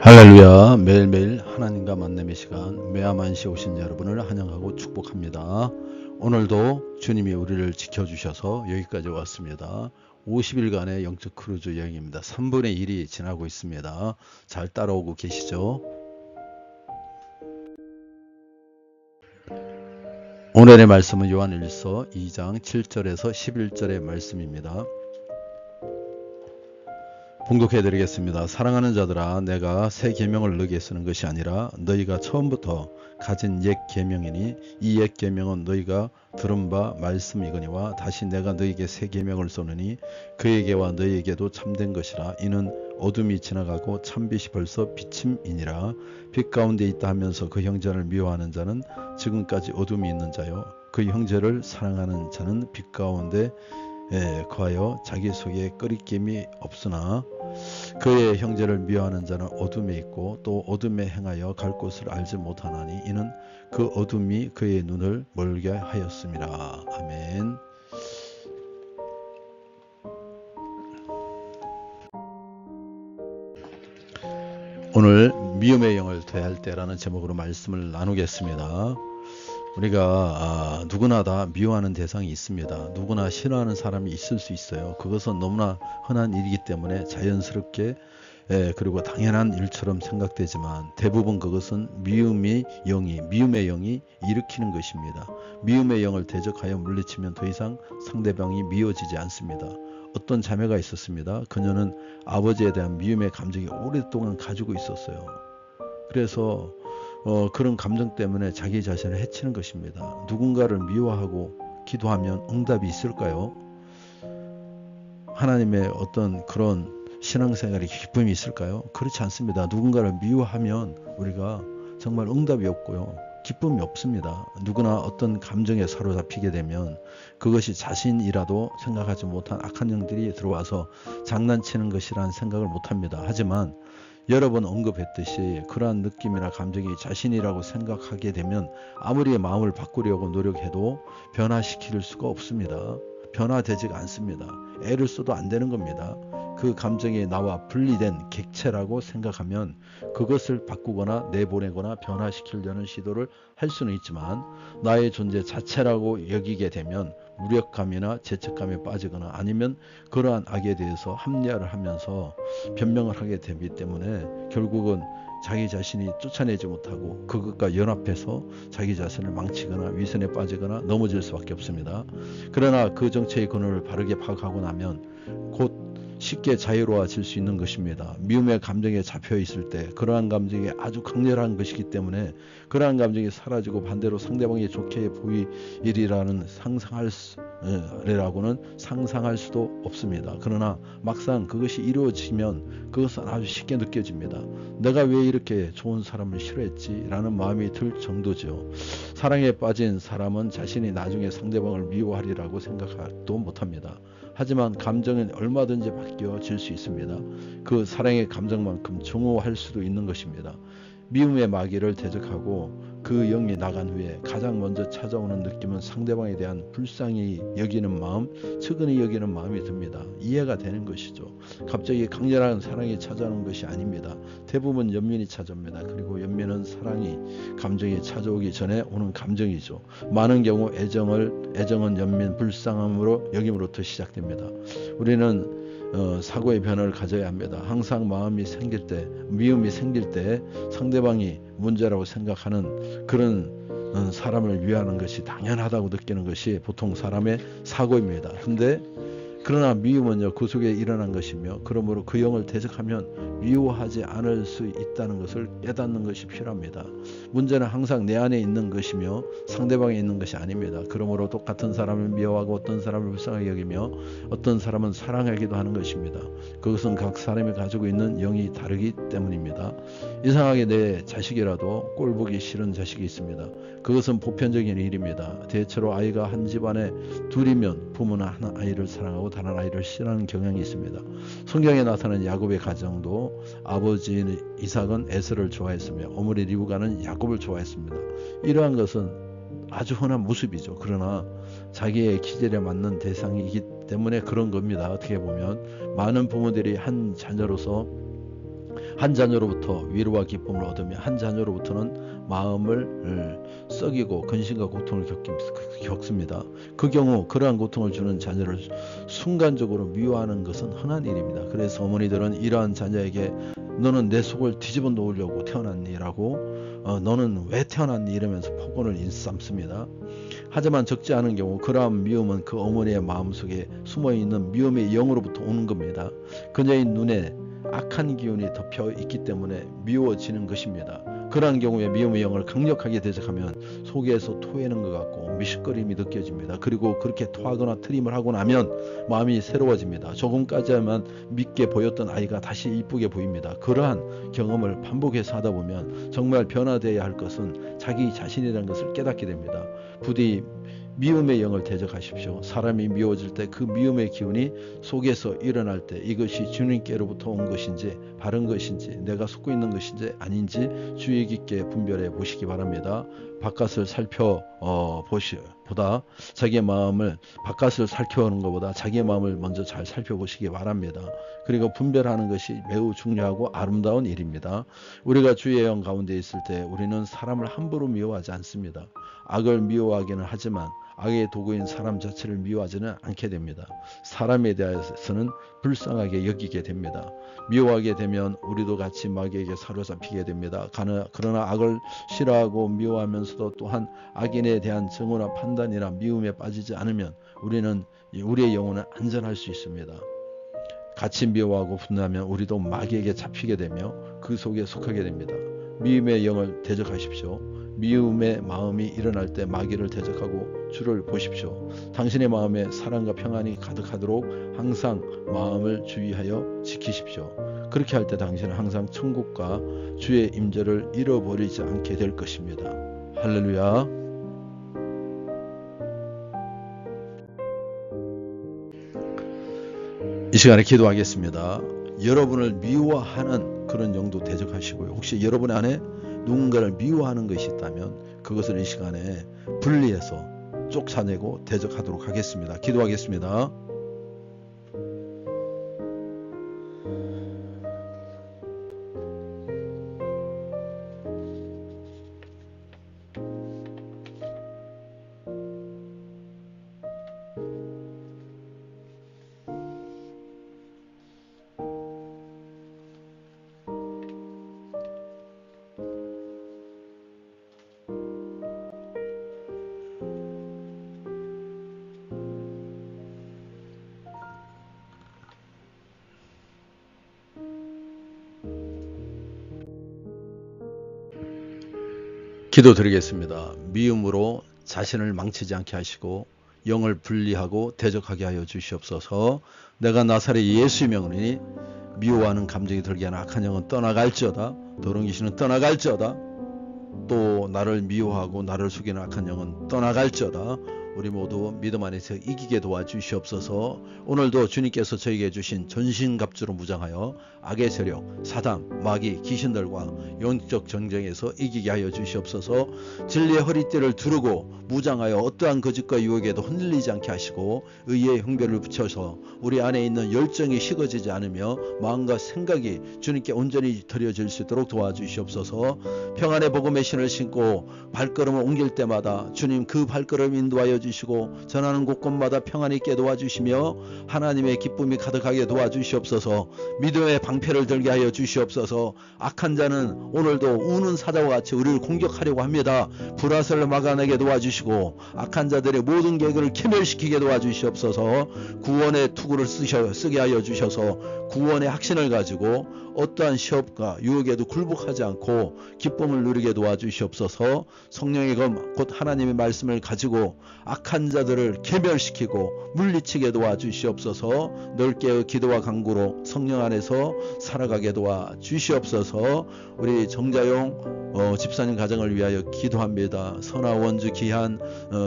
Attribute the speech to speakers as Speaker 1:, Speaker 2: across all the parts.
Speaker 1: 할렐루야. 매일매일 하나님과 만남의 시간 메아만시에 오신 여러분을 환영하고 축복합니다. 오늘도 주님이 우리를 지켜주셔서 여기까지 왔습니다. 50일간의 영적 크루즈 여행입니다. 3분의 1이 지나고 있습니다. 잘 따라오고 계시죠? 오늘의 말씀은 요한일서 2장 7절에서 11절의 말씀입니다. 봉독해 드리겠습니다. 사랑하는 자들아, 내가 새 계명을 너희에게 쓰는 것이 아니라 너희가 처음부터 가진 옛 계명이니 이 옛 계명은 너희가 들은 바 말씀이거니와 다시 내가 너희에게 새 계명을 쓰느니 그에게와 너희에게도 참된 것이라. 이는 어둠이 지나가고 참빛이 벌써 비침이니라. 빛 가운데 있다 하면서 그 형제를 미워하는 자는 지금까지 어둠이 있는 자요, 그 형제를 사랑하는 자는 빛 가운데 거하여 자기 속에 끄리낌이 없으나 그의 형제를 미워하는 자는 어둠에 있고 또 어둠에 행하여 갈 곳을 알지 못하나니 이는 그 어둠이 그의 눈을 멀게 하였음이라. 아멘. 오늘 미움의 영을 대할 때라는 제목으로 말씀을 나누겠습니다. 우리가 누구나 다 미워하는 대상이 있습니다. 누구나 싫어하는 사람이 있을 수 있어요. 그것은 너무나 흔한 일이기 때문에 자연스럽게 그리고 당연한 일처럼 생각되지만 대부분 그것은 미움의 영이 일으키는 것입니다. 미움의 영을 대적하여 물리치면 더 이상 상대방이 미워지지 않습니다. 어떤 자매가 있었습니다. 그녀는 아버지에 대한 미움의 감정이 오랫동안 가지고 있었어요. 그래서 그런 감정 때문에 자기 자신을 해치는 것입니다. 누군가를 미워하고 기도하면 응답이 있을까요? 하나님의 어떤 그런 신앙생활에 기쁨이 있을까요? 그렇지 않습니다. 누군가를 미워하면 우리가 정말 응답이 없고요, 기쁨이 없습니다. 누구나 어떤 감정에 사로잡히게 되면 그것이 자신이라도 생각하지 못한 악한 영들이 들어와서 장난치는 것이라는 생각을 못합니다. 하지만 여러 번 언급했듯이 그러한 느낌이나 감정이 자신이라고 생각하게 되면 아무리 마음을 바꾸려고 노력해도 변화시킬 수가 없습니다. 변화되지가 않습니다. 애를 써도 안 되는 겁니다. 그 감정이 나와 분리된 객체라고 생각하면 그것을 바꾸거나 내보내거나 변화시키려는 시도를 할 수는 있지만 나의 존재 자체라고 여기게 되면 무력감이나 죄책감에 빠지거나 아니면 그러한 악에 대해서 합리화를 하면서 변명을 하게 되기 때문에 결국은 자기 자신이 쫓아내지 못하고 그것과 연합해서 자기 자신을 망치거나 위선에 빠지거나 넘어질 수밖에 없습니다. 그러나 그 정체의 근원을 바르게 파악하고 나면 곧 쉽게 자유로워질 수 있는 것입니다. 미움의 감정에 잡혀 있을 때 그러한 감정이 아주 강렬한 것이기 때문에 그러한 감정이 사라지고 반대로 상대방이 좋게 보이리라고는 상상할 수도 없습니다. 그러나 막상 그것이 이루어지면 그것은 아주 쉽게 느껴집니다. 내가 왜 이렇게 좋은 사람을 싫어했지? 라는 마음이 들 정도죠. 사랑에 빠진 사람은 자신이 나중에 상대방을 미워하리라고 생각도 못합니다. 하지만 감정은 얼마든지 바뀌어질 수 있습니다. 그 사랑의 감정만큼 증오할 수도 있는 것입니다. 미움의 마귀를 대적하고 그 영이 나간 후에 가장 먼저 찾아오는 느낌은 상대방에 대한 불쌍히 여기는 마음, 측은히 여기는 마음이 듭니다. 이해가 되는 것이죠. 갑자기 강렬한 사랑이 찾아오는 것이 아닙니다. 대부분 연민이 찾아옵니다. 그리고 연민은 감정이 찾아오기 전에 오는 감정이죠. 많은 경우 애정은 연민, 불쌍함으로 여김으로부터 시작됩니다. 우리는 사고의 변화를 가져야 합니다. 항상 미움이 생길 때 상대방이 문제라고 생각하는 그런 사람을 위하는 것이 당연하다고 느끼는 것이 보통 사람의 사고입니다. 그러나 미움은요, 그 속에 일어난 것이며 그러므로 그 영을 대적하면 미워하지 않을 수 있다는 것을 깨닫는 것이 필요합니다. 문제는 항상 내 안에 있는 것이며 상대방에 있는 것이 아닙니다. 그러므로 똑같은 사람을 미워하고 어떤 사람을 불쌍하게 여기며 어떤 사람은 사랑하기도 하는 것입니다. 그것은 각 사람이 가지고 있는 영이 다르기 때문입니다. 이상하게 내 자식이라도 꼴보기 싫은 자식이 있습니다. 그것은 보편적인 일입니다. 대체로 아이가 한 집안에 둘이면 부모는 한 아이를 사랑하고 다른 아이를 싫어하는 경향이 있습니다. 성경에 나타난 야곱의 가정도 아버지 이삭은 에서를 좋아했으며 어머니 리브가는 야곱을 좋아했습니다. 이러한 것은 아주 흔한 모습이죠. 그러나 자기의 기질에 맞는 대상이기 때문에 그런 겁니다. 어떻게 보면 많은 부모들이 한 자녀로서 한 자녀로부터 위로와 기쁨을 얻으며 한 자녀로부터는 마음을 썩이고 근심과 고통을 겪습니다. 그 경우 그러한 고통을 주는 자녀를 순간적으로 미워하는 것은 흔한 일입니다. 그래서 어머니들은 이러한 자녀에게 너는 내 속을 뒤집어 놓으려고 태어났니? 라고 너는 왜 태어났니? 이러면서 폭언을 일삼습니다. 하지만 적지 않은 경우 그러한 미움은 그 어머니의 마음속에 숨어있는 미움의 영으로부터 오는 겁니다. 그녀의 눈에 악한 기운이 덮여 있기 때문에 미워지는 것입니다. 그러한 경우에 미움의 영을 강력하게 대적하면 속에서 토해는 것 같고 미식거림이 느껴집니다. 그리고 그렇게 토하거나 트림을 하고 나면 마음이 새로워집니다. 조금까지만 믿게 보였던 아이가 다시 이쁘게 보입니다. 그러한 경험을 반복해서 하다 보면 정말 변화되어야 할 것은 자기 자신이라는 것을 깨닫게 됩니다. 부디 미움의 영을 대적하십시오. 사람이 미워질 때 그 미움의 기운이 속에서 일어날 때 이것이 주님께로부터 온 것인지 바른 것인지 내가 속고 있는 것인지 아닌지 주의 깊게 분별해 보시기 바랍니다. 바깥을 살펴보다 자기의 마음을 바깥을 살펴보는 것보다 자기의 마음을 먼저 잘 살펴보시기 바랍니다. 그리고 분별하는 것이 매우 중요하고 아름다운 일입니다. 우리가 주의 영 가운데 있을 때 우리는 사람을 함부로 미워하지 않습니다. 악을 미워하기는 하지만 악의 도구인 사람 자체를 미워하지는 않게 됩니다. 사람에 대해서는 불쌍하게 여기게 됩니다. 미워하게 되면 우리도 같이 마귀에게 사로잡히게 됩니다. 그러나 악을 싫어하고 미워하면서도 또한 악인에 대한 증오나 판단이나 미움에 빠지지 않으면 우리의 영혼은 안전할 수 있습니다. 같이 미워하고 분노하면 우리도 마귀에게 잡히게 되며 그 속에 속하게 됩니다. 미움의 영을 대적하십시오. 미움의 마음이 일어날 때 마귀를 대적하고 주를 보십시오. 당신의 마음에 사랑과 평안이 가득하도록 항상 마음을 주의하여 지키십시오. 그렇게 할 때 당신은 항상 천국과 주의 임재를 잃어버리지 않게 될 것입니다. 할렐루야. 이 시간에 기도하겠습니다. 여러분을 미워하는 그런 영도 대적하시고요. 혹시 여러분 안에 누군가를 미워하는 것이 있다면 그것을 이 시간에 분리해서 쫓아내고 대적하도록 하겠습니다. 기도하겠습니다. 기도드리겠습니다. 미움으로 자신을 망치지 않게 하시고 영을 분리하고 대적하게 하여 주시옵소서. 내가 나사렛 예수의 명으로 미워하는 감정이 들게 하는 악한 영은 떠나갈지어다. 더러운 귀신은 떠나갈지어다. 또 나를 미워하고 나를 속이는 악한 영은 떠나갈지어다. 우리 모두 믿음 안에서 이기게 도와주시옵소서. 오늘도 주님께서 저에게 주신 전신갑주로 무장하여 악의 세력, 사단, 마귀, 귀신들과 영적 전쟁에서 이기게 하여 주시옵소서. 진리의 허리띠를 두르고 무장하여 어떠한 거짓과 유혹에도 흔들리지 않게 하시고 의의 형배를 붙여서 우리 안에 있는 열정이 식어지지 않으며 마음과 생각이 주님께 온전히 드려질 수 있도록 도와주시옵소서. 평안의 복음의 신을 신고 발걸음을 옮길 때마다 주님 그 발걸음 인도하여 주시고 전하는 곳곳마다 평안이 있게 도와주시며 하나님의 기쁨이 가득하게 도와주시옵소서. 믿음의 방패를 들게 하여 주시옵소서. 악한 자는 오늘도 우는 사자와 같이 우리를 공격하려고 합니다. 불화설을 막아내게 도와주시고 악한 자들의 모든 계획을 캐멸시키게 도와주시옵소서. 구원의 투구를 쓰게 하여 주셔서 구원의 확신을 가지고 어떠한 시험과 유혹에도 굴복하지 않고 기쁨을 누리게 도와주시옵소서. 성령의 검 곧 하나님의 말씀을 가지고 악한 자들을 괴멸시키고 물리치게 도와주시옵소서. 넓게 기도와 간구로 성령 안에서 살아가게 도와주시옵소서. 우리 정자용 집사님 가정을 위하여 기도합니다. 선화 원주 귀한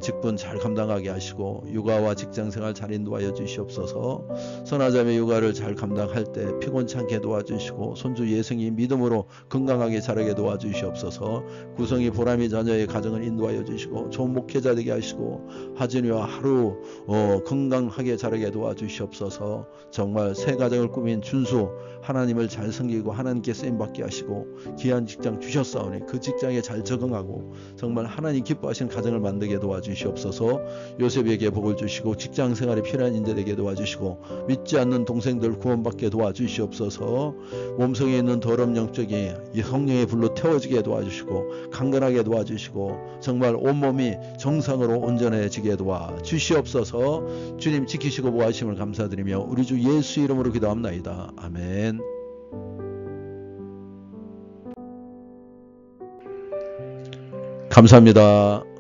Speaker 1: 직분 잘 감당하게 하시고 육아와 직장생활 잘 인도하여 주시옵소서. 선화자매 육아를 잘 감당할 때 피곤치 않게 도와주시고 손주 예승이 믿음으로 건강하게 자라게 도와주시옵소서. 구성이 보람이 자녀의 가정을 인도하여 주시고 좋은 목회자 되게 하시고 하진이와 하루 건강하게 자라게 도와주시옵소서. 정말 새 가정을 꾸민 준수 하나님을 잘 섬기고 하나님께 쓰임받게 하시고 귀한 직장 주셨사오니 그 직장에 잘 적응하고 정말 하나님 기뻐하시는 가정을 만들게 도와주시옵소서. 요셉에게 복을 주시고 직장 생활에 필요한 인재되게 도와주시고 믿지 않는 동생들 구원받게 도와주시옵소서. 몸속에 있는 더러운 영적이 성령의 불로 태워지게 도와주시고 강건하게 도와주시고 정말 온몸이 정상으로 온전해지게 도와주시옵소서. 주님 지키시고 보호하심을 감사드리며 우리 주 예수 이름으로 기도합나이다. 아멘. 감사합니다.